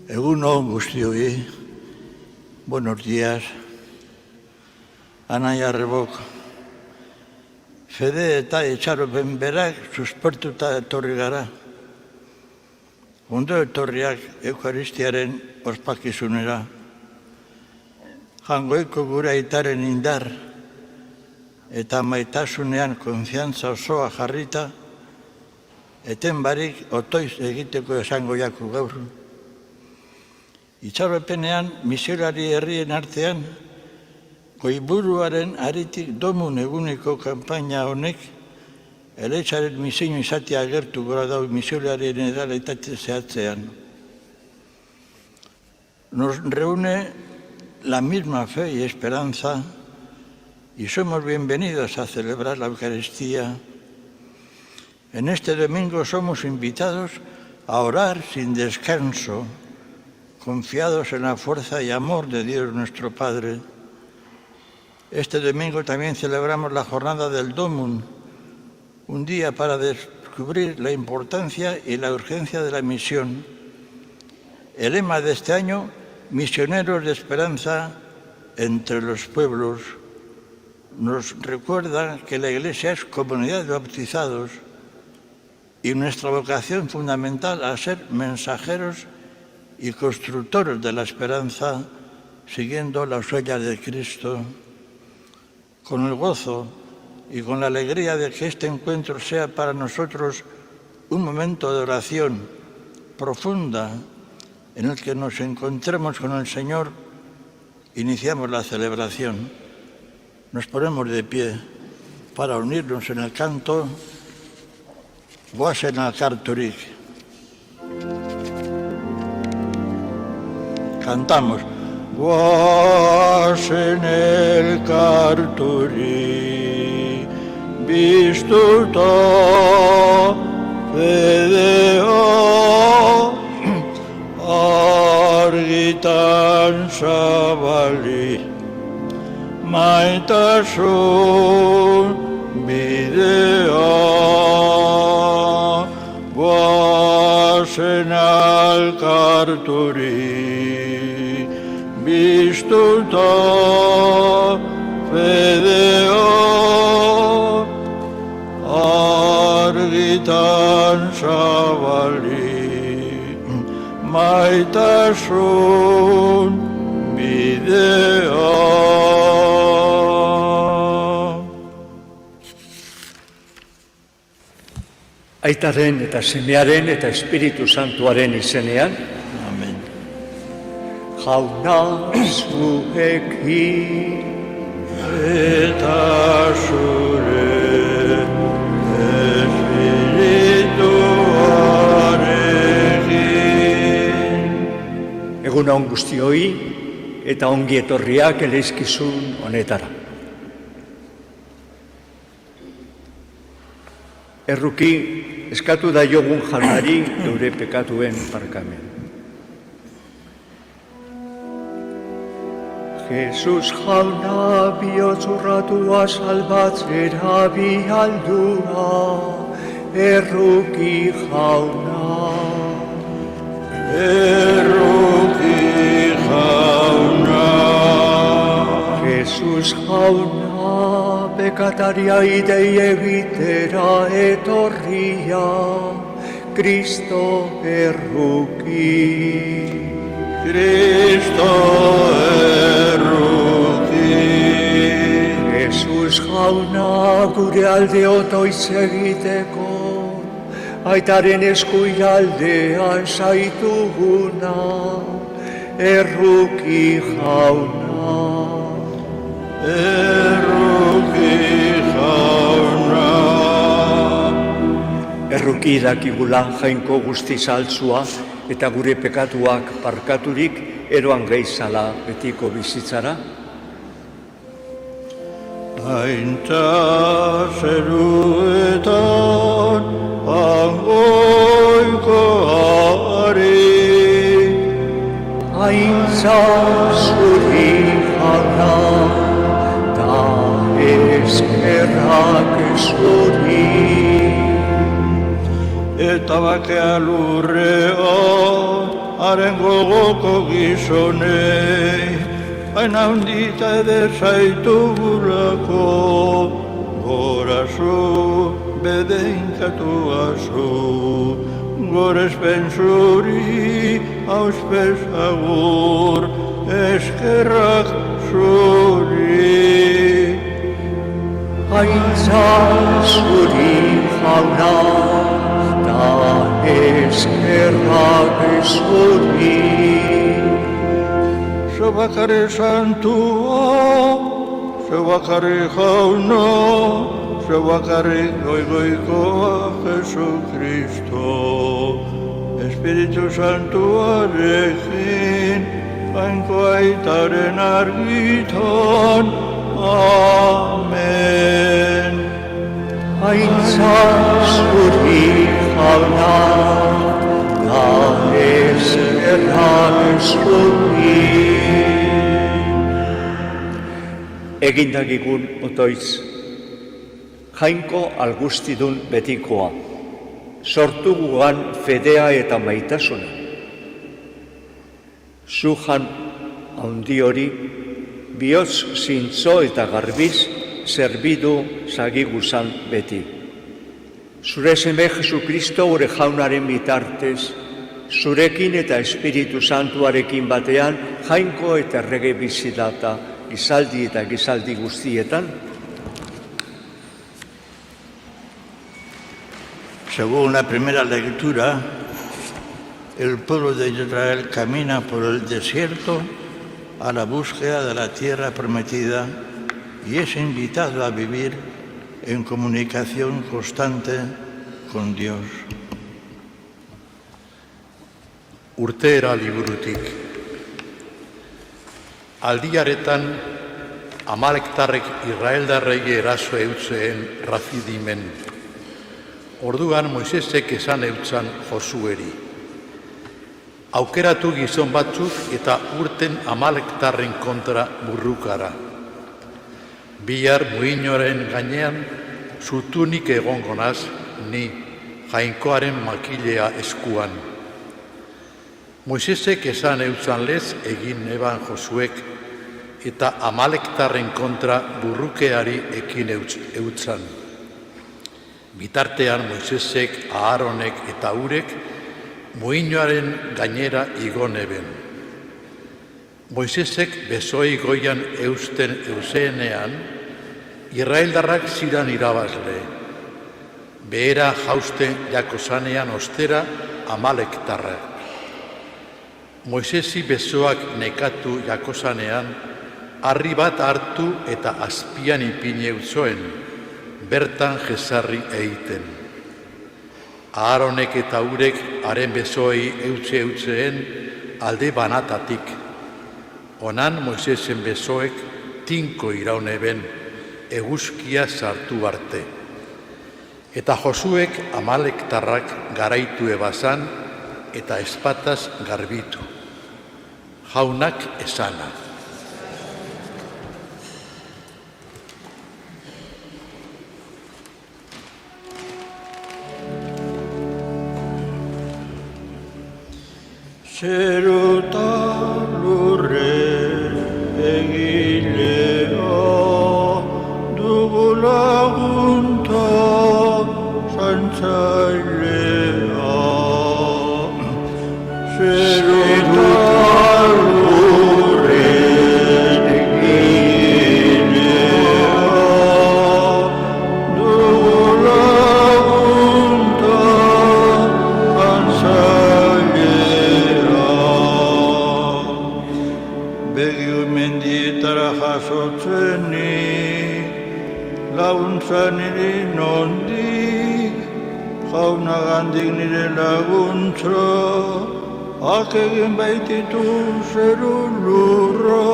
Egunon guztioi, buenos días. Anaia Rebok, fede eta etxaropen berak suspertuta etorri gara. Ondo etorriak Eukaristiaren ospakizunera. Jangoiko gure aitaren indar eta maitasunean konfiantza osoa jarrita, eten barik otoiz egiteko esango jaku gaur. Itxaropenean misiolari herrien artean, goiburuaren aritik domun eguneko kanpaina honek, eletxaren miseinu izatea agertu gora dau misioliarien edaletate zehatzean. Nos reúne la misma fe y esperanza y somos bienvenidos a celebrar la Eucaristía. En este domingo somos invitados a orar sin descanso, confiados en la fuerza y amor de Dios nuestro Padre. Este domingo también celebramos la jornada del Domum, un día para descubrir la importancia y la urgencia de la misión. El lema de este año, Misioneros de Esperanza entre los pueblos, nos recuerda que la Iglesia es comunidad de bautizados y nuestra vocación fundamental a ser mensajeros y constructores de la esperanza, siguiendo las huellas de Cristo. Con el gozo y con la alegría de que este encuentro sea para nosotros un momento de oración profunda en el que nos encontremos con el Señor, iniciamos la celebración. Nos ponemos de pie para unirnos en el canto Goazen elkarturik. Cantamos Goazen elkarturik, biztuta fedea argitan zabali, maitasun bidea. Goazen elkarturik, biztuta fedea argitan zabali, maitasun bidea. Aitaren eta Semearen eta Espiritu Santuaren izenean. Amen. Jauna zuekin Eta zure espirituarekin. egun on guztioi eta ongi etorriak eleizkizun honetara. Erruki eskatu daiogun Jaunari geure pekatuen barkamen. Jesus Jauna bihotz-urratua salbatzera bihaldua, Erruki Jauna. Erruki Jauna. Jesus Jauna bekataria idei egitera etorria, Kristo erruki. Cristo erruki. Jesus Jauna gure alde otoiz egiteko, aitaren eskuialdean zaituguna, Erruki Jauna. Erruki Jauna. Erruki dakigula jainko guzti saltzua eta gure pekatuak barkaturik eroan geizala betiko bizitzara. Aintza zeruetan angoikoari, Aintza zuri Jauna, da eskerrak zuri. eta bakea lurrean, haren gogoko gizonei, baina handita eder zaitugulako, gorazu, bedeinkatu azu, gorez pentsuri, auspez agur, eskerrak zuri. Aintza zuri jauna, da eskerrak zuri. Zeu bakarri santua, zeu bakarri jauna, zeu bakarri goigoikoa Jesu Kristo. Espiritu Santuarekin, Jainko Aitaren argitan, Amen. Aintza zuri jauna, da eskerrak zuri. Egindagigun otoitz, Jainko algustidun betikoa, sortu gugan fedea eta maitasuna. Zujan handi hori, bihotz zintzo eta garbiz, zerbidu zagiguzan beti. Zure seme Jesu Kristo gure jaunaren bitartez, zurekin eta Espiritu Santuarekin batean, Jainko eta errege bizidata, gizaldi eta gizaldi guztietan. Según la primera lectura, el pueblo de Israel camina por el desierto a la búsqueda de la tierra prometida y es invitado a vivir en comunicación constante con Dios. Urteera liburutik. Aldiaretan, Amalektarrek Israeldarrei eraso eutzeen Rafidimen. Orduan Moisesek esan eutzan Josueri. Aukeratu gizon batzuk eta urten Amalektarren kontra burrukara. Bihar muinoren gainean zutunik egongo naz, ni Jainkoaren makilea eskuan. Moisesek esan eutzan lez egin eban Josuek eta Amalektarren kontra burrukeari ekin eutzan. Bitartean Moisesek, Aaronek eta Urek muinoaren gainera igon eben. Moisesek bezoi goian eusten euseenean, Israeldarrak ziran irabazle. Behera jausten jakosanean ostera Amalektarrak. Moisesi besoak nekatu jakosanean, harri bat hartu eta azpian ipine utzoen, bertan jesarri eiten. Aaronek eta Urek haren besoei eutzeen alde banatatik. Onan Moisesen besoek tinko irauneben, eguzkia sartu arte. Eta Josuek Amalektarrak garaitu ebazan eta espataz garbitu. Jaunak esana. Zeruta lurre egilea dugu lagunta zantzailea. Zeruta lurre egilea dugu lagunta zantzailea. Begio mendietara jasotzenik, laguntza niri nondik, jaunagandik nire laguntza, egin baititu zeru lurra.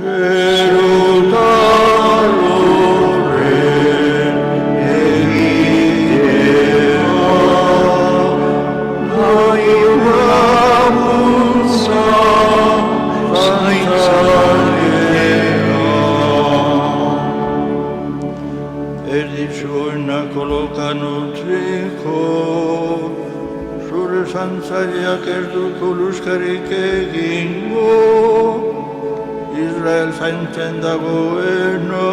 Zeruta lurren egilea, laguntza zantzailea. Ez dizuena kolokan utzi, Antzailak ez du kuluskarik egingo, Israel zaintzen dagoeno,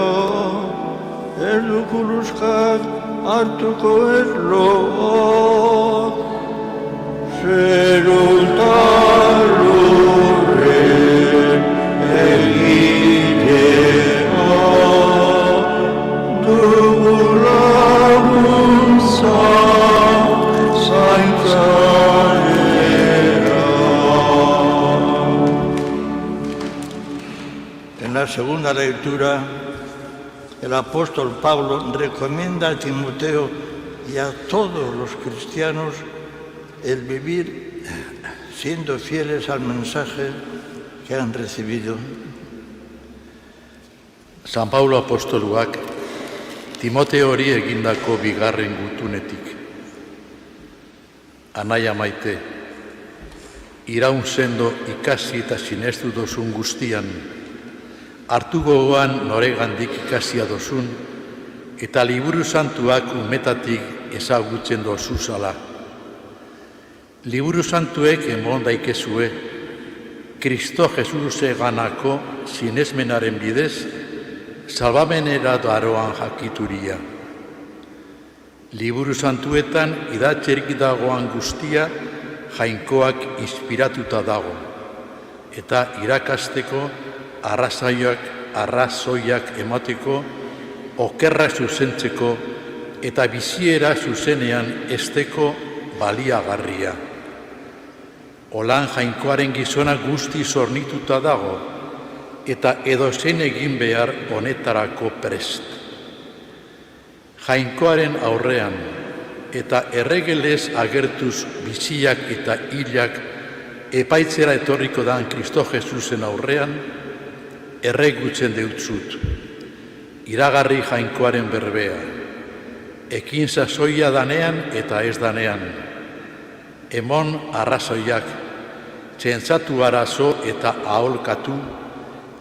ez du kuluskak hartuko ez loak. Zerultaluren egidea, dugu laguntza zaintzalera. En la segunda lectura, el apóstol Pablo recomienda a Timoteo y a todos los cristianos el vivir siendo fieles al mensaje que han recibido. San Paulo apostoluak Timoteori egindako bigarren gutunetik. Anaia maite, iraun sendo ikasi eta sinestu dozun guztian, hartu gogoan noregandik ikasia dozun, eta liburu santuak umetatik ezagutzen dozuzala. Liburu santuek emon daikezue, Kristo Jesuseganako sinesmenaren bidez, salbamenera daroan jakituria. Liburu santuetan idatzerik dagoan guztia jainkoak inspiratuta dago, eta irakasteko arrazoiak emateko, okerra zuzentzeko eta biziera zuzenean esteko baliagarria. Olan jainkoaren gizona guzti zornituta dago, eta edozein egin behar honetarako prest. Jainkoaren aurrean, eta erregelez agertuz biziak eta hilak epaitzera etorriko dan Kristo Jesusen aurrean, erregutzen deutzut. Iragarri jainkoaren berbea, ekin sasoia danean eta ez danean, emon arrazoiak, txentzatu arazo eta aholkatu,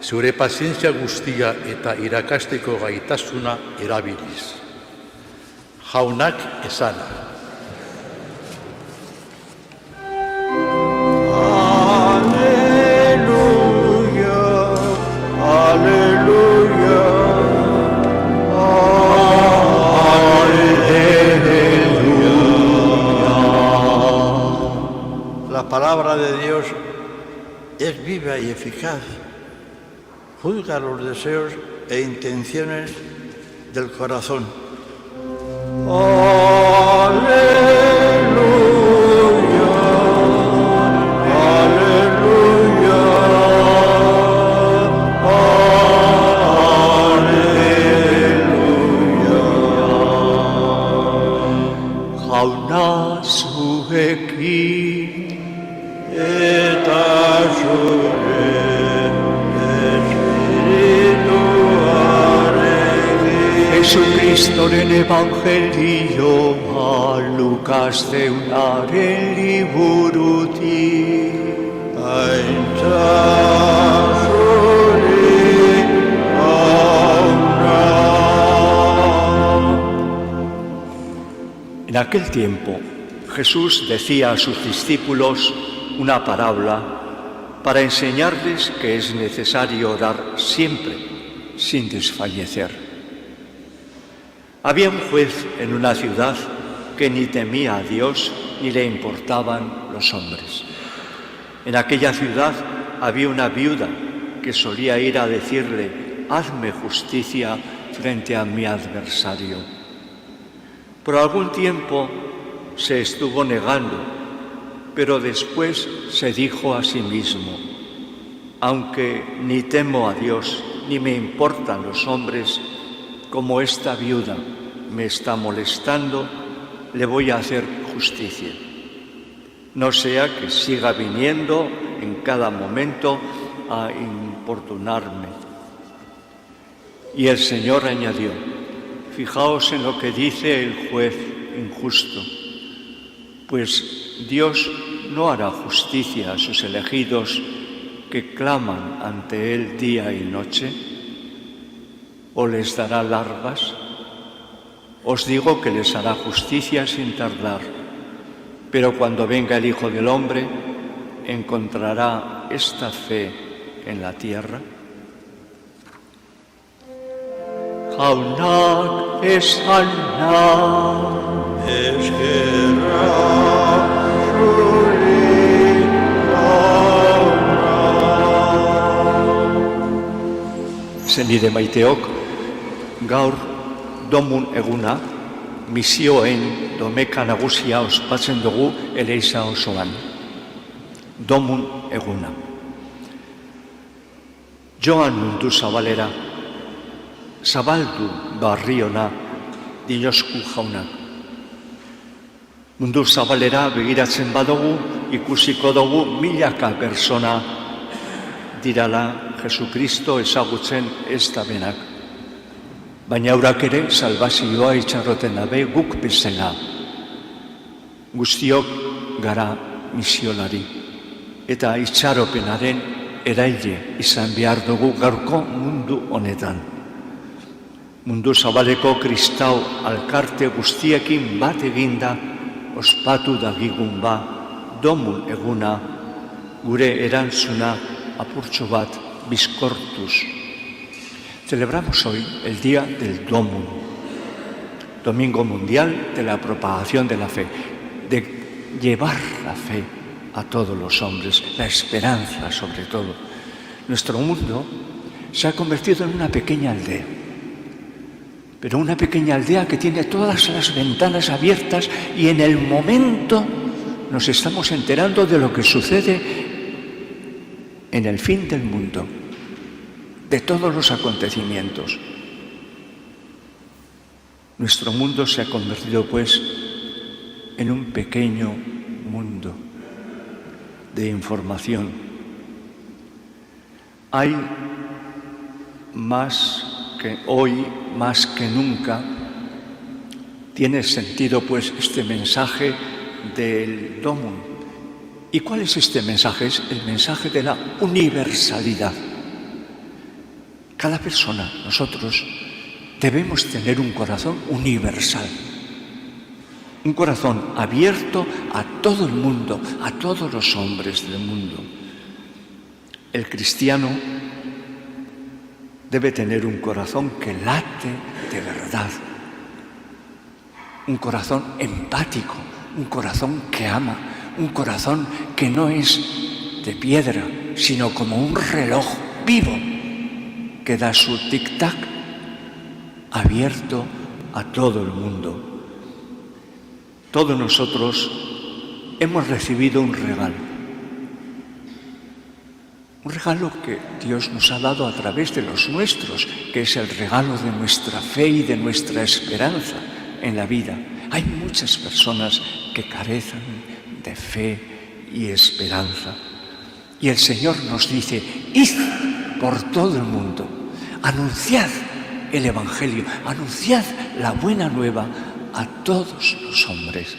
zure pazientzia guztia eta irakasteko gaitasuna erabiliz. Jaunak esana. Aleluia, aleluia, aleluia. La palabra de Dios es viva y eficaz. Juzga los deseos e intenciones del corazón. Aleluya, aleluya, aleluya. Jauna zuekin Eta zure Jesucristoren evangelioa Lukas zeunaren liburutik. Aintzasurik aurra. En aquel tiempo, Jesús decía a sus discípulos una parábola para enseñarles que es necesario orar siempre, sin desfallecer. Había un juez en una ciudad que ni temía a Dios ni le importaban los hombres. En aquella ciudad había una viuda que solía ir a decirle: hazme justicia frente a mi adversario. Por algún tiempo se estuvo negando, pero después se dijo a sí mismo: aunque ni temo a Dios ni me importan los hombres, como esta viuda me está molestando, le voy a hacer justicia. No sea que siga viniendo en cada momento a importunarme. Y el Señor añadió: fijaos en lo que dice el juez injusto, pues Dios no hará justicia a sus elegidos que claman ante Él día y noche, ¿o les dará largas? Os digo que les hará justicia sin tardar. Pero cuando venga el Hijo del Hombre, ¿encontrará esta fe en la tierra? Jaunak esanak eskerra Senide maiteok, gaur domun eguna, misioen domeka nagusia ospatzen dugu Eleiza osoan. Domun eguna. Joan mundu zabalera, zabaldu barriona, dinosku jaunak. Mundu zabalera begiratzen badugu, ikusiko dugu milaka persona dirala Jesukristo ezagutzen ez da benak. Baina aurak ere salbazioa itxarroten dabe guk bezala. Guztiok gara misiolari eta itxaropenaren eraile izan behar dugu gaurko mundu honetan. Mundu zabaleko kristau alkarte guztiekin bat eginda ospatu dagigun ba domun eguna gure erantzuna apurtxo bat bizkortuz. Celebramos hoy el Día del Domum, Domingo Mundial de la Propagación de la Fe, de llevar la fe a todos los hombres, la esperanza sobre todo. Nuestro mundo se ha convertido en una pequeña aldea, pero una pequeña aldea que tiene todas las ventanas abiertas y en el momento nos estamos enterando de lo que sucede en el fin del mundo, de todos los acontecimientos. Nuestro mundo se ha convertido, pues, en un pequeño mundo de información. Hay más que hoy, más que nunca, tiene sentido, pues, este mensaje del Domum. ¿Y cuál es este mensaje? Es el mensaje de la universalidad. Cada persona, nosotros, debemos tener un corazón universal. Un corazón abierto a todo el mundo, a todos los hombres del mundo. El cristiano debe tener un corazón que late de verdad. Un corazón empático, un corazón que ama. Un corazón que no es de piedra, sino como un reloj vivo que da su tic-tac abierto a todo el mundo. Todos nosotros hemos recibido un regalo que Dios nos ha dado a través de los nuestros, que es el regalo de nuestra fe y de nuestra esperanza en la vida. Hay muchas personas que carecen de fe y esperanza. Y el Señor nos dice, id por todo el mundo, anunciad el Evangelio, anunciad la buena nueva a todos los hombres.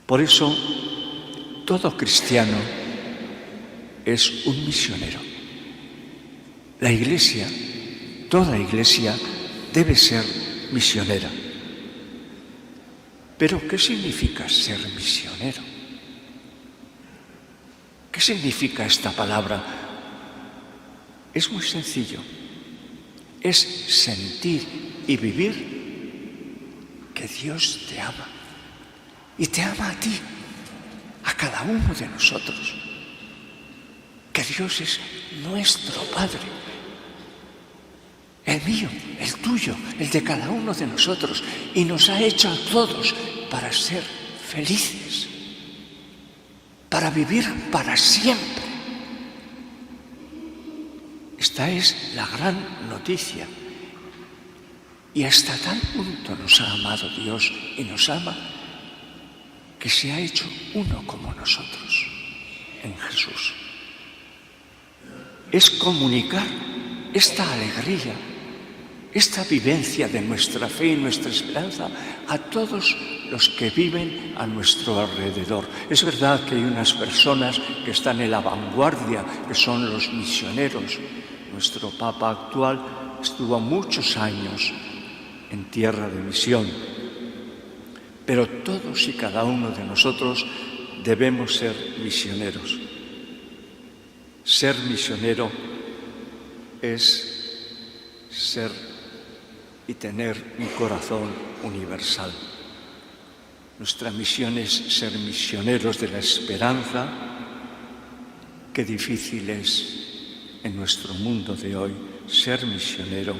Por eso, todo cristiano es un misionero. La Iglesia, toda Iglesia, debe ser misionera. Pero, ¿qué significa ser misionero? ¿Qué significa esta palabra? Es muy sencillo. Es sentir y vivir que Dios te ama. Y te ama a ti, a cada uno de nosotros. Que Dios es nuestro Padre. El mío, el tuyo, el de cada uno de nosotros. Y nos ha hecho a todos para ser felices, para vivir para siempre. Esta es la gran noticia. Y hasta tal punto nos ha amado Dios y nos ama que se ha hecho uno como nosotros en Jesús. Es comunicar esta alegría, esta vivencia de nuestra fe y nuestra esperanza a todos los que viven a nuestro alrededor. Es verdad que hay unas personas que están en la vanguardia, que son los misioneros. Nuestro Papa actual estuvo muchos años en tierra de misión. Pero todos y cada uno de nosotros debemos ser misioneros. Ser misionero es ser y tener un corazón universal. Nuestra misión es ser misioneros de la esperanza. Qué difícil es en nuestro mundo de hoy ser misionero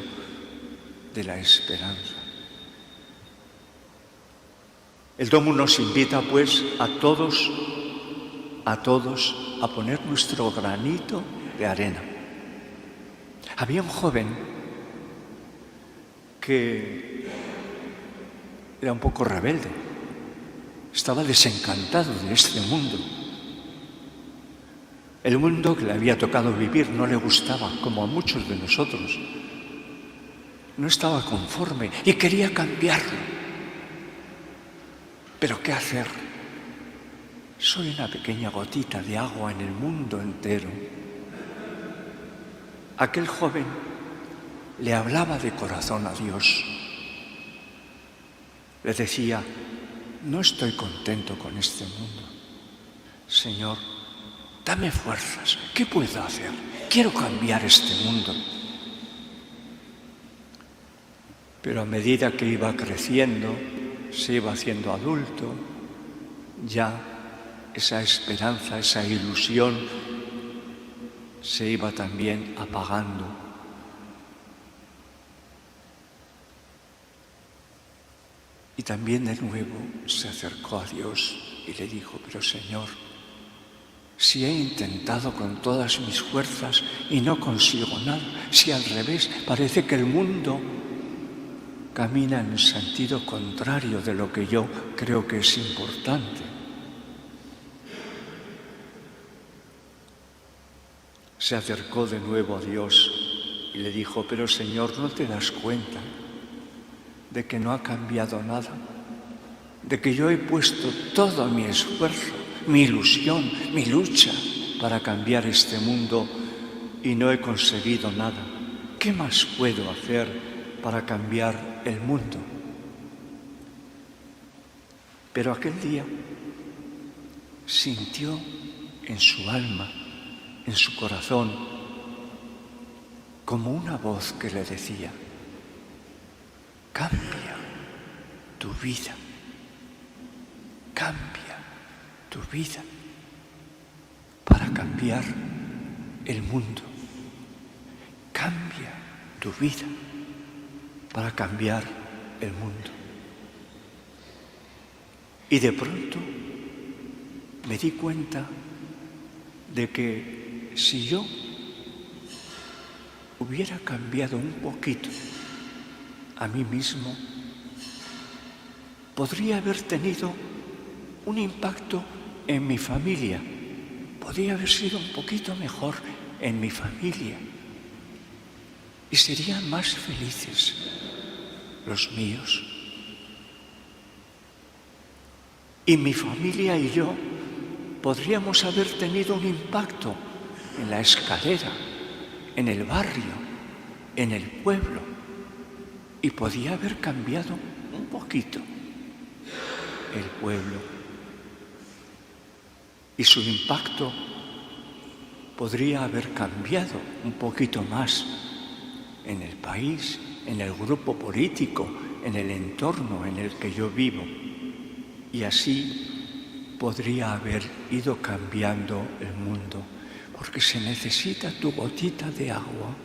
de la esperanza. El Domus nos invita, pues, a todos a poner nuestro granito de arena. Había un joven que era un poco rebelde, estaba desencantado de este mundo. El mundo que le había tocado vivir no le gustaba, como a muchos de nosotros. No estaba conforme y quería cambiarlo. ¿Pero qué hacer? Soy una pequeña gotita de agua en el mundo entero. Aquel joven le hablaba de corazón a Dios. Le decía, no estoy contento con este mundo. Señor, dame fuerzas. ¿Qué puedo hacer? Quiero cambiar este mundo. Pero a medida que iba creciendo, se iba haciendo adulto, ya esa esperanza, esa ilusión se iba también apagando. Y también de nuevo se acercó a Dios y le dijo, pero Señor, si he intentado con todas mis fuerzas y no consigo nada, si al revés parece que el mundo camina en el sentido contrario de lo que yo creo que es importante. Se acercó de nuevo a Dios y le dijo, pero Señor, ¿no te das cuenta de que no ha cambiado nada? De que yo he puesto todo mi esfuerzo, mi ilusión, mi lucha para cambiar este mundo y no he conseguido nada. ¿Qué más puedo hacer para cambiar el mundo? Pero aquel día sintió en su alma, en su corazón, como una voz que le decía, cambia tu vida, cambia tu vida para cambiar el mundo, cambia tu vida para cambiar el mundo. Y de pronto me di cuenta de que si yo hubiera cambiado un poquito a mí mismo, podría haber tenido un impacto en mi familia, podría haber sido un poquito mejor en mi familia y serían más felices los míos. Y mi familia y yo podríamos haber tenido un impacto en la escalera, en el barrio, en el pueblo, y podía haber cambiado un poquito el pueblo. Y su impacto podría haber cambiado un poquito más en el país, en el grupo político, en el entorno en el que yo vivo. Y así podría haber ido cambiando el mundo, porque se necesita tu gotita de agua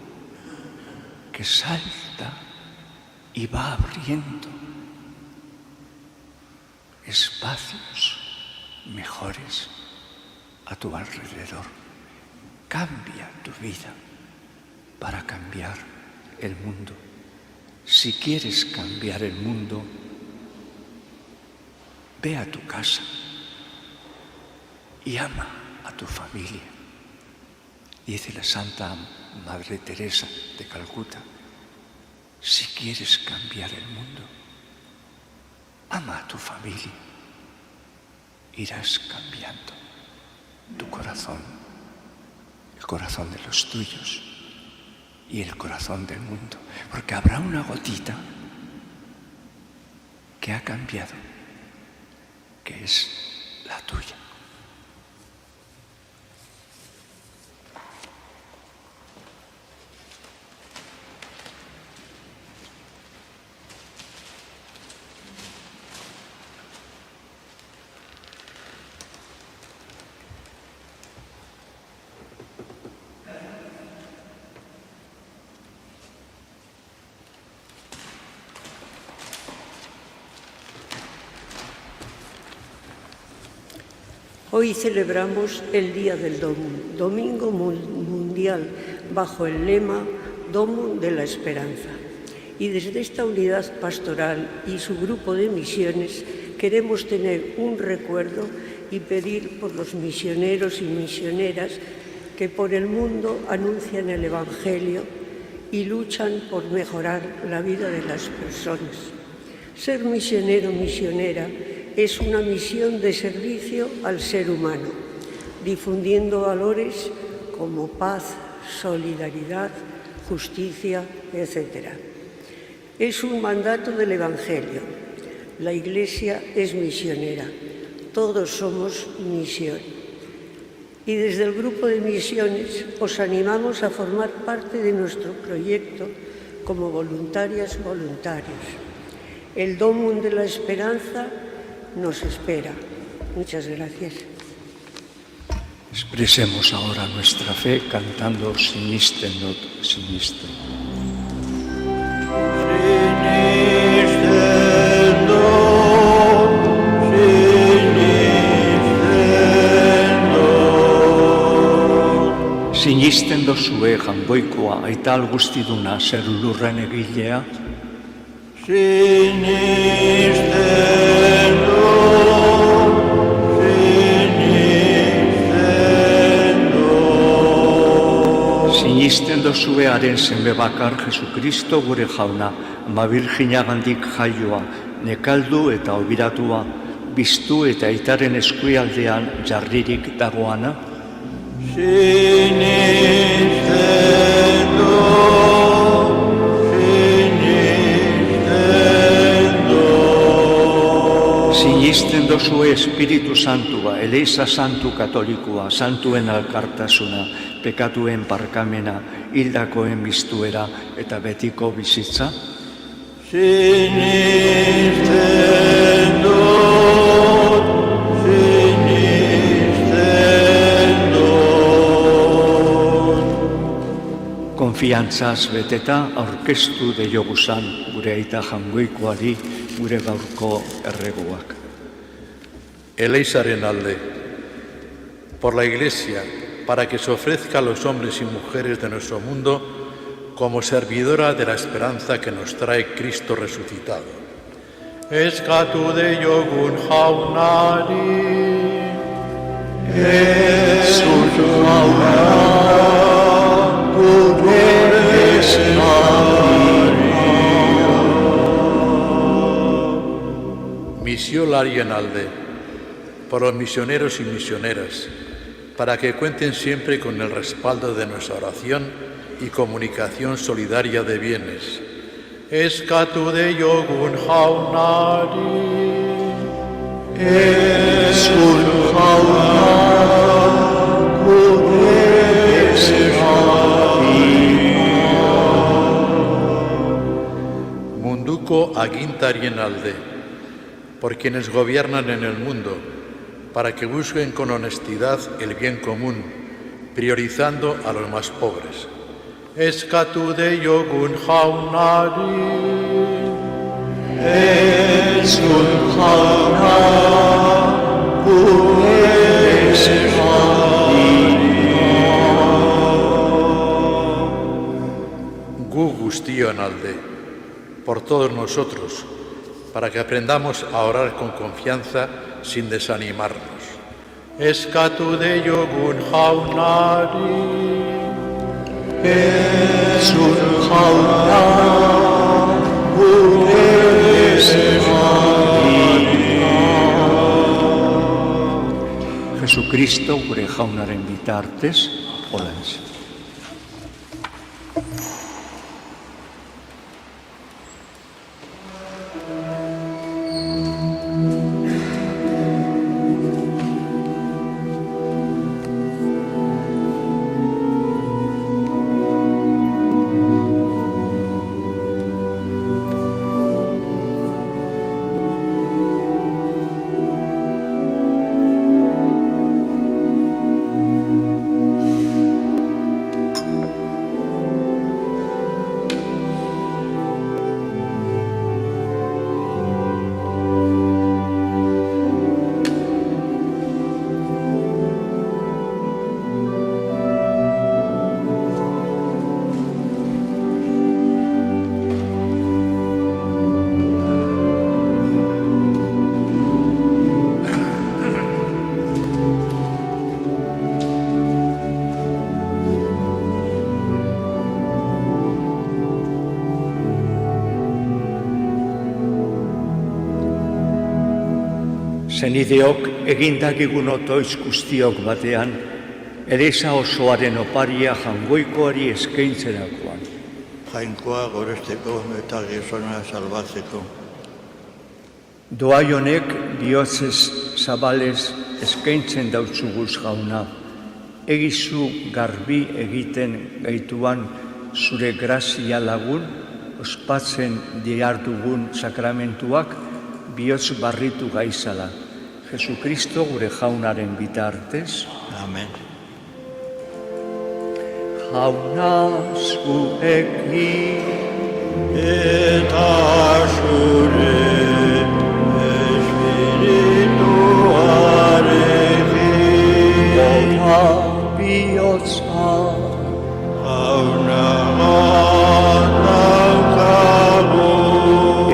que salta y va abriendo espacios mejores a tu alrededor. Cambia tu vida para cambiar el mundo. Si quieres cambiar el mundo, ve a tu casa y ama a tu familia. Dice la Santa Madre Teresa de Calcuta, si quieres cambiar el mundo, ama a tu familia. Irás cambiando tu corazón, el corazón de los tuyos y el corazón del mundo, porque habrá una gotita que ha cambiado que es la tuya. Hoy celebramos el Día del Domingo Mundial bajo el lema Domum de la Esperanza. Y desde esta unidad pastoral y su grupo de misiones queremos tener un recuerdo y pedir por los misioneros y misioneras que por el mundo anuncian el Evangelio y luchan por mejorar la vida de las personas. Ser misionero o misionera es una misión de servicio al ser humano, difundiendo valores como paz, solidaridad, justicia, etc. Es un mandato del Evangelio. La Iglesia es misionera. Todos somos misión. Y desde el grupo de misiones os animamos a formar parte de nuestro proyecto como voluntarias, voluntarios. El Domum de la Esperanza nos espera. Muchas gracias. Expresemos ahora nuestra fe cantando Sinisten not sinisten. Sinisten dozue jangoikoa aita guztiduna zer lurren egilea. Sinisten dozue haren zenbe bakar Jesukristo gure jauna, ama Birjinagandik jaioa, nekaldu eta obiratua, biztu eta aitaren eskualdean jarririk dagoana. Sinisten dozue Espiritu Santua, Eliza Santu Katolikoa, Santuen alkartasuna, pekatuen barkamena, hildakoen biztuera eta betiko bizitza. Sinisten dut, sinisten dut. Konfiantzaz beteta aurkeztu deioguzan gure aita jangoikoari gure gaurko erreguak. Eleizaren alde, por la Iglesia, para que se ofrezca a los hombres y mujeres de nuestro mundo como servidora de la esperanza que nos trae Cristo resucitado. Eskatu deiogun jaunari, Jesús jauna, gure Misiolarien alde, por los misioneros y misioneras, para que cuenten siempre con el respaldo de nuestra oración y comunicación solidaria de bienes. Eskatu deiogun jaunari, Jesús jauna, gure munduko agintarien alde, por quienes gobiernan en el mundo, para que busquen con honestidad el bien común, priorizando a los más pobres. Eskatu deiogun jaunari, Jesús jauna, gure gu guztion alde, por todos nosotros, para que aprendamos a orar con confianza sin desanimarnos. Eskatu deiogun jaunari, Jesús jauna, gure Jesucristo gure jaunaren bitartez, hola ez. Zenideok egindakigun otoitz guztiok batean, Eliza osoaren oparia jangoikoari eskaintzerakoan. Jainkoa goresteko eta gizona salbatzeko. Doai honek bihotzez zabalez eskaintzen dautzuguz jauna. Egizu garbi egiten gaituan zure grazia lagun, ospatzen diardugun sakramentuak bihotz barritu gaizala. Jesukristo gure jaunaren bitartez. Amen. Jauna zuekin Eta zure espirituarekin Gora bihotza jauna daukagu.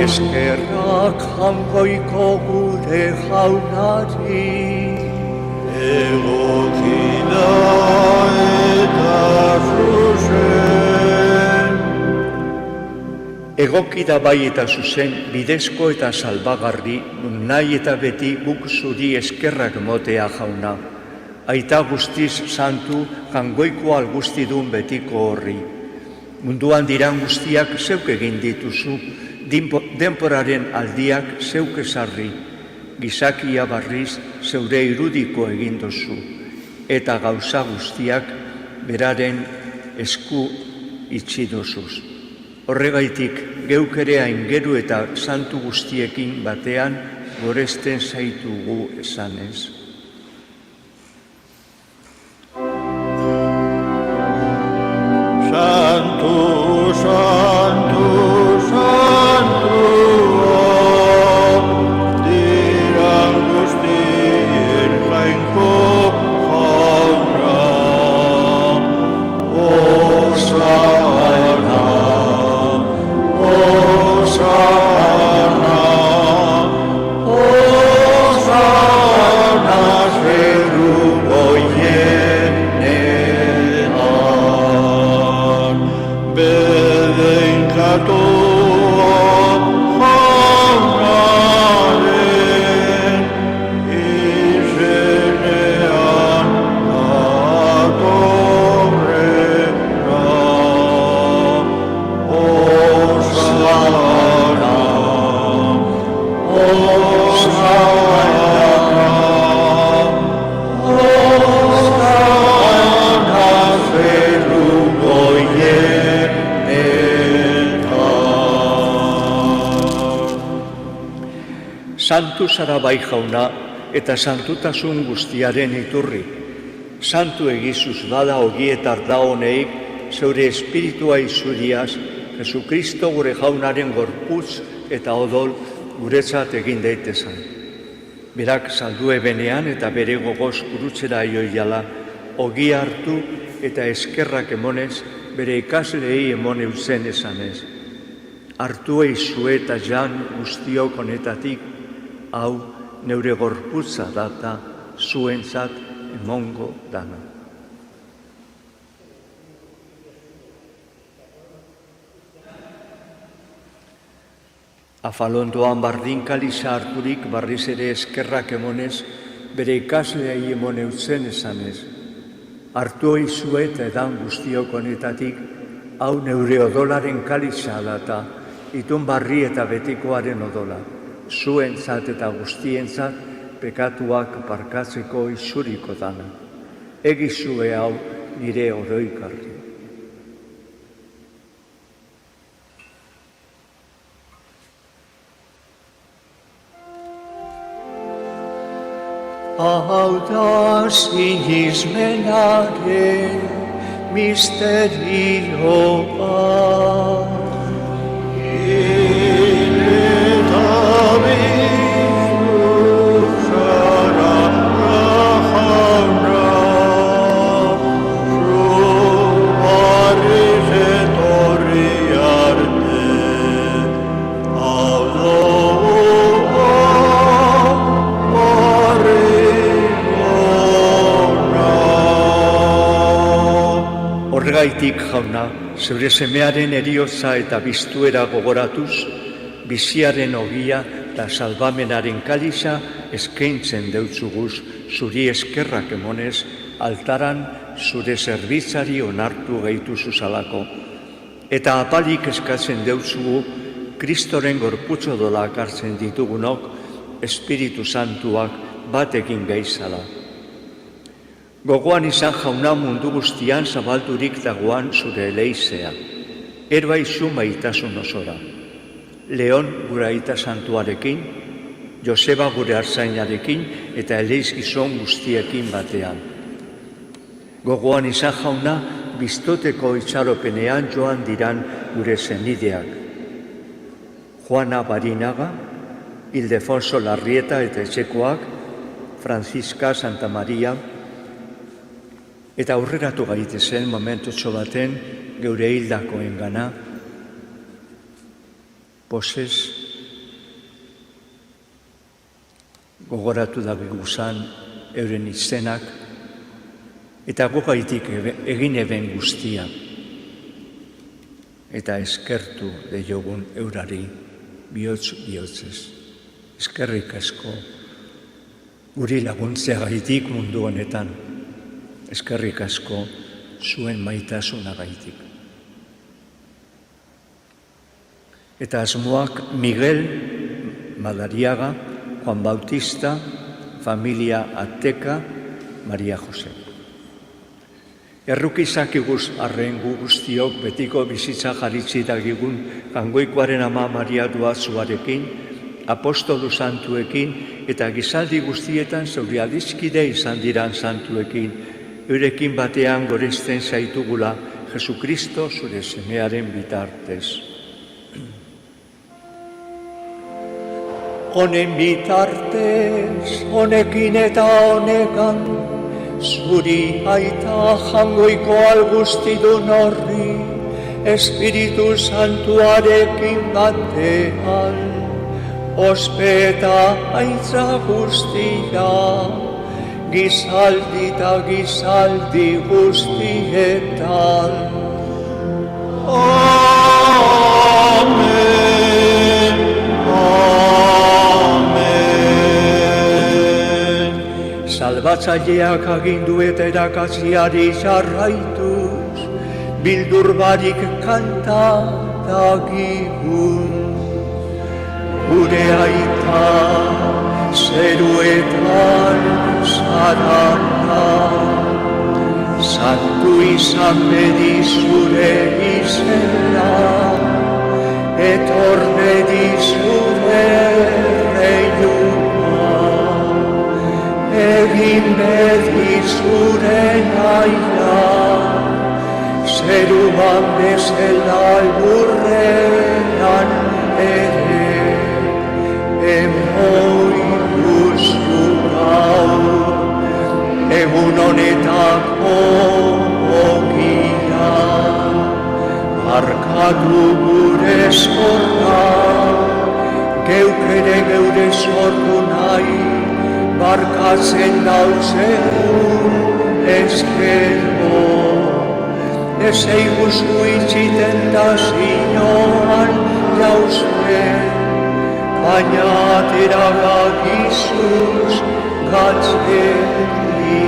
eskerrak jangoiko gure jaunari Egoki da eta zuzen. Egoki da bai eta zuzen, bidezko eta salbagarri, nahi eta beti guk zuri eskerrak motea jauna. Aita guztiz santu, jangoiko algustidun betiko horri. Munduan diran guztiak zeuk egin dituzu, denporaren aldiak zeuk esarri, gizakia barriz zeure irudiko egin dozu, eta gauza guztiak beraren esku itxi dozuz. Horregaitik, geuk ere aingeru eta santu guztiekin batean goresten zaitugu esanez. Santu, santu, santua, diran guztien jainko jauna. Osana, Osana, Osana, zeru goienean. Bedenkatua jaunaren izenean datorrena. Osana, Osana, Osana, zeru goienetan. Santu zara bai jauna eta santutasun guztiaren iturri. Santu egizuz bada ogietar da honeik zeure espiritua izuriaz, Jesukristo gure jaunaren gorputz eta odol guretzat egin daitezan. Berak saldue benean eta bere gogoz gurutzera ioiala, ogia hartu eta eskerrak emonez, bere ikaslei emon eusen esanez. Hartu eizu eta jan guztiok honetatik, hau neure gorputza data zuentzat emongo dana. Afalondoan bardinkaliza harturik barriz ere eskerrak emonez, bere ikasleai emon eutzen esanez. Hartu eizu eta edan guztiok honetatik, hau neure odolaren kaliza data, itun barri eta betikoaren odola, zuentzat eta guztientzat pekatuak barkatzeko izuriko dana. Egizue hau nire oroikarri. Hau da sinismenaren misterioa. Horregaitik jauna, zeure semearen eriotza eta biztuera gogoratuz, biziaren ogia eta salvamenaren kaliza eskaintzen deutzuguz, zuri eskerrak emonez, altaran zure zerbitzari onartu gaituzu zalako. Eta apalik eskatzen deutzugu, Kristoren gorputzo dolak hartzen ditugunok, Espiritu Santuak batekin gaizala. Gogoan izan jauna mundu guztian zabaldurik dagoan zure eleizea. Erbaizu maitasun osora. Leon gure aita santuarekin, Joseba gure artzainarekin eta eleiz gizon guztiekin batean. Gogoan izan jauna biztoteko itxaropenean joan diran gure zenideak. Juana Barinaga, Ildefonso Larrieta eta etxekoak, Franziska Santa Maria, eta aurreratu gaitezen momentutxo baten geure hildakoen gana, posez, gogoratu da guzan euren izenak, eta gogaitik egin eben guztia, eta eskertu deiogun eurari bihotz-bihotzez. Eskerrik asko guri laguntzea gaitik mundu honetan, eskerrik asko zuen maitasuna gaitik. Eta asmoak Miguel Madariaga, Juan Bautista, familia Ateka, Maria Jose. Errukizak iguz arren gu guztiok betiko bizitza jaritzi dagigun Jangoikoaren ama Maria Duazuarekin, apostolu santuekin eta gizaldi guztietan zauri adiskide izan diran santuekin, eurekin batean goresten zaitugula Jesukristo zure semearen bitartez. Honen bitartez, honekin eta honekan, zuri aita Jangoiko algustidun horri, Espiritu Santuarekin batean, ospeta aitza guztia, gizaldi eta gizaldi guztietan. Amen, amen. Salbatzaileak agindu eta erakatziari jarraituz, bildur barik kanta dagigun. Gure aita zeruetan zarata, santu izan bedi zure izena, etor bedi zure reiua, egin bedi zure naia, zeruan bezala lurrean ere. Emoi guztu gaur, egun honetako ogia, barkatu gure zorra, geuk ere geure zorru nahi, barkatzen dauzegun ezkero. Ez eiguzu itxiten da zinoan jauzten, baina atera gagizuz gatzerri.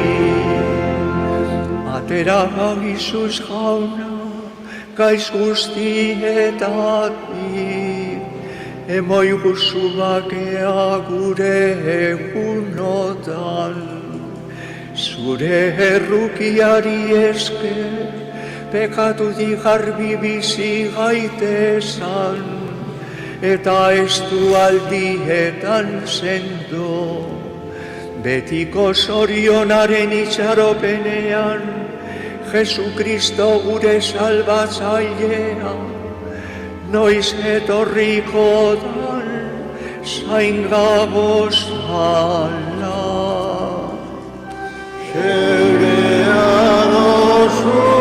Atera gagizuz jauna, gaiz guztietatik, emoi guzu bakea gure egunotan. Zure errukiari esker, pekatu di garbi bizi gaitezan, eta ez du aldietan sendo, betiko zorionaren itxaropenean, Jesukristo gure salbatzailea, noiz etorriko dan, zain gagozala. Zerean oso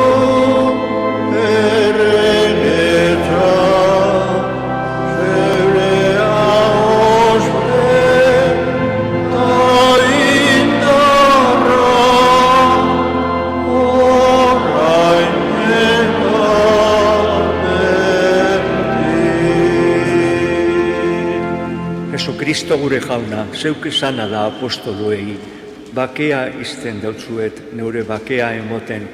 Jesukristo gure jauna, zeuk esana da apostoluei, bakea izten dautzuet, neure bakea emoten,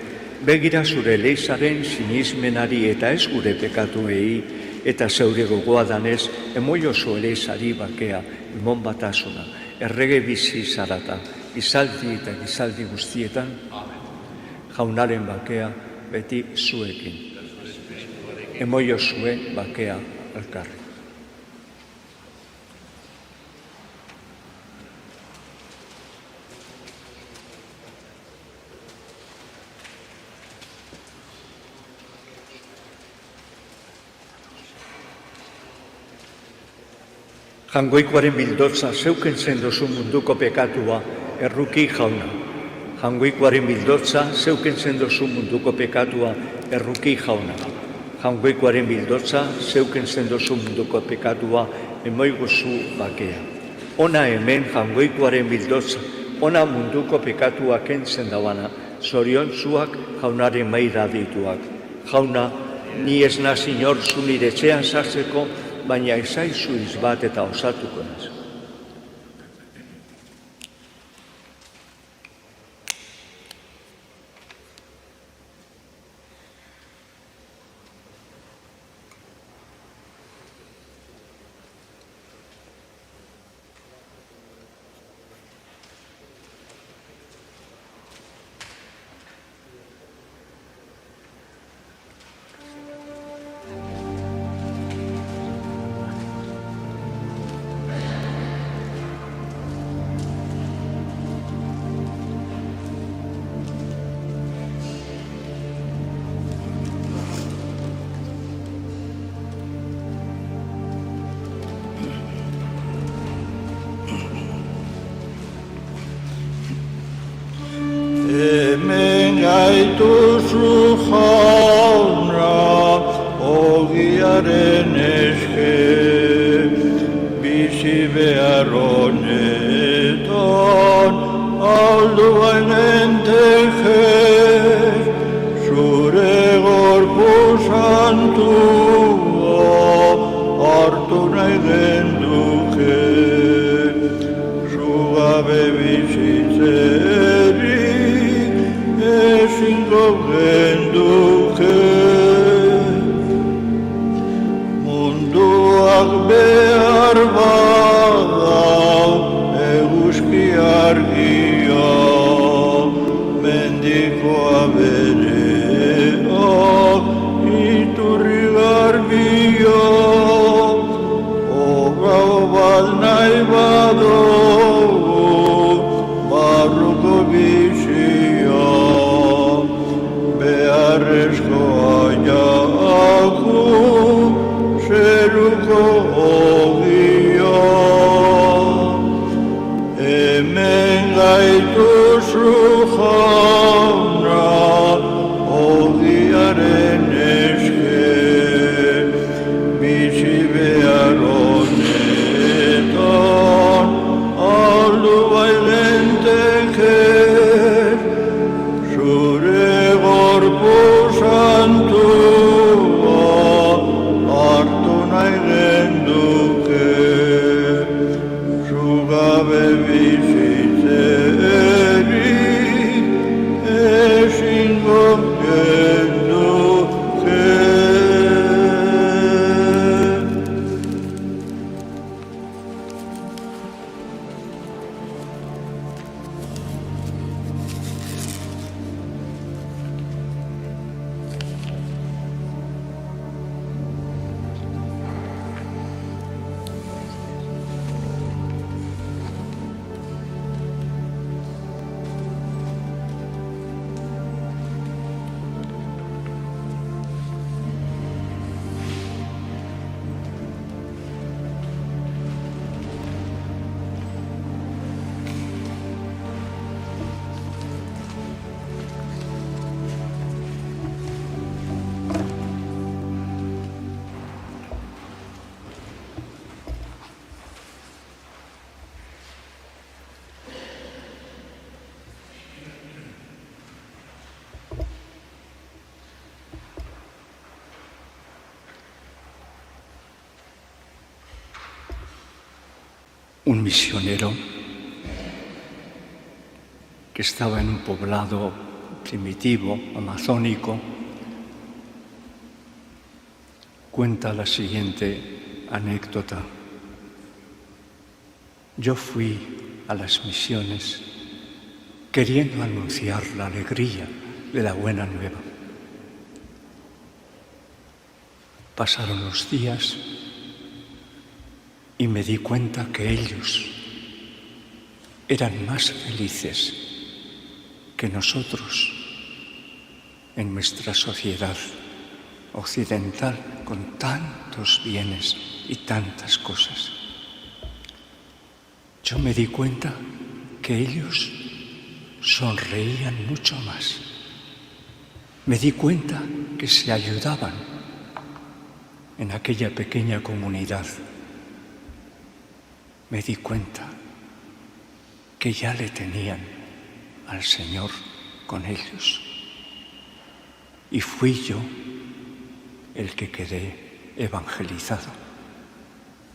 begira zure leizaren sinismenari eta ez gure pekatuei, eta zeure gogoa danez, emoioso leizari bakea, imon batasuna, errege bizi zarata, gizaldi eta gizaldi guztietan, jaunaren bakea beti zuekin. Emoiozue bakea elkarri. Jangoikoaren bildotza zeuken zen dozu munduko pekatua, erruki jauna. Jangoikoaren bildotza zeuken zen dozu munduko pekatua, erruki jauna. Jangoikoaren bildotza zeuken zen dozu munduko pekatua, emoiguzu bakea. Ona hemen jangoikoaren bildotza, ona munduko pekatua kentzen dauana, zorion zuak jaunaren maira dituak. Jauna, ni ez naz inor zu nire etxean sartzeko, baina ezaizu izbat eta osatuko naz. Gaituzu jauna, ogiaren eske, bizi behar honetan, alduainen teje, zure gorpu santua, hartu nahi genduke, zugabe bizitzeri, ezingo genduke. Munduak behar badau eguzki argia, mendikoa bereak iturri garbia, ogau bat nahi badugu barruko bizia. Beharrezkoa jaku zeruko un misionero que estaba en un poblado primitivo, amazónico, cuenta la siguiente anécdota. Yo fui a las misiones queriendo anunciar la alegría de la buena nueva. Pasaron los días y me di cuenta que ellos eran más felices que nosotros en nuestra sociedad occidental con tantos bienes y tantas cosas. Yo me di cuenta que ellos sonreían mucho más. Me di cuenta que se ayudaban en aquella pequeña comunidad. Me di cuenta que ya le tenían al Señor con ellos. Y fui yo el que quedé evangelizado.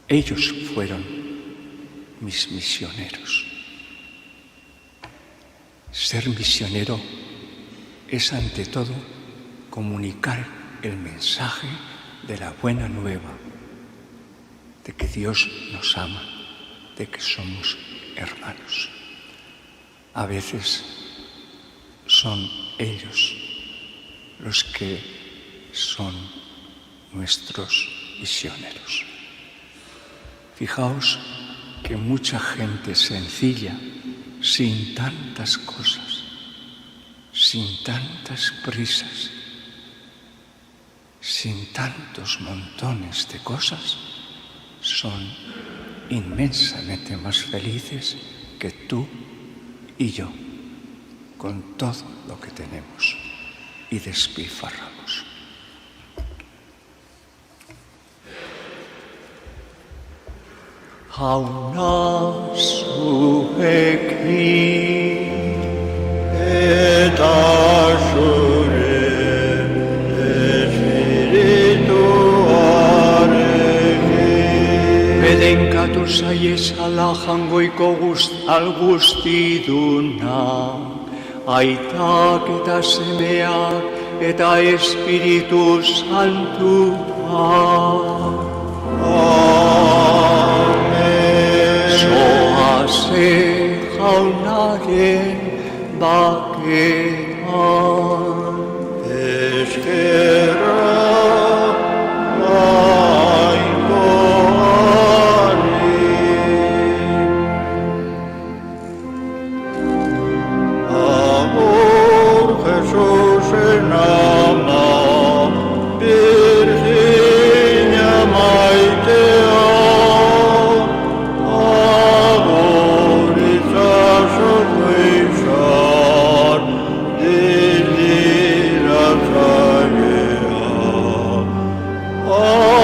Ellos fueron mis misioneros. Ser misionero es ante todo comunicar el mensaje de la buena nueva, de que Dios nos ama, de que somos hermanos. A veces son ellos los que son nuestros misioneros. Fijaos que mucha gente sencilla, sin tantas cosas, sin tantas prisas, sin tantos montones de cosas, son inmensamente más felices que tú y yo, con todo lo que tenemos y despilfarramos. Haunazu ekin eta zure espirituarekin. Bedenkatu zaiezala jangoiko guztiduna, aitak eta semeak eta Espiritu Santua. Zoaze jaunaren bakean. Eskerra baikoari. Agur Jesusen ama, Virginia maitea. Oh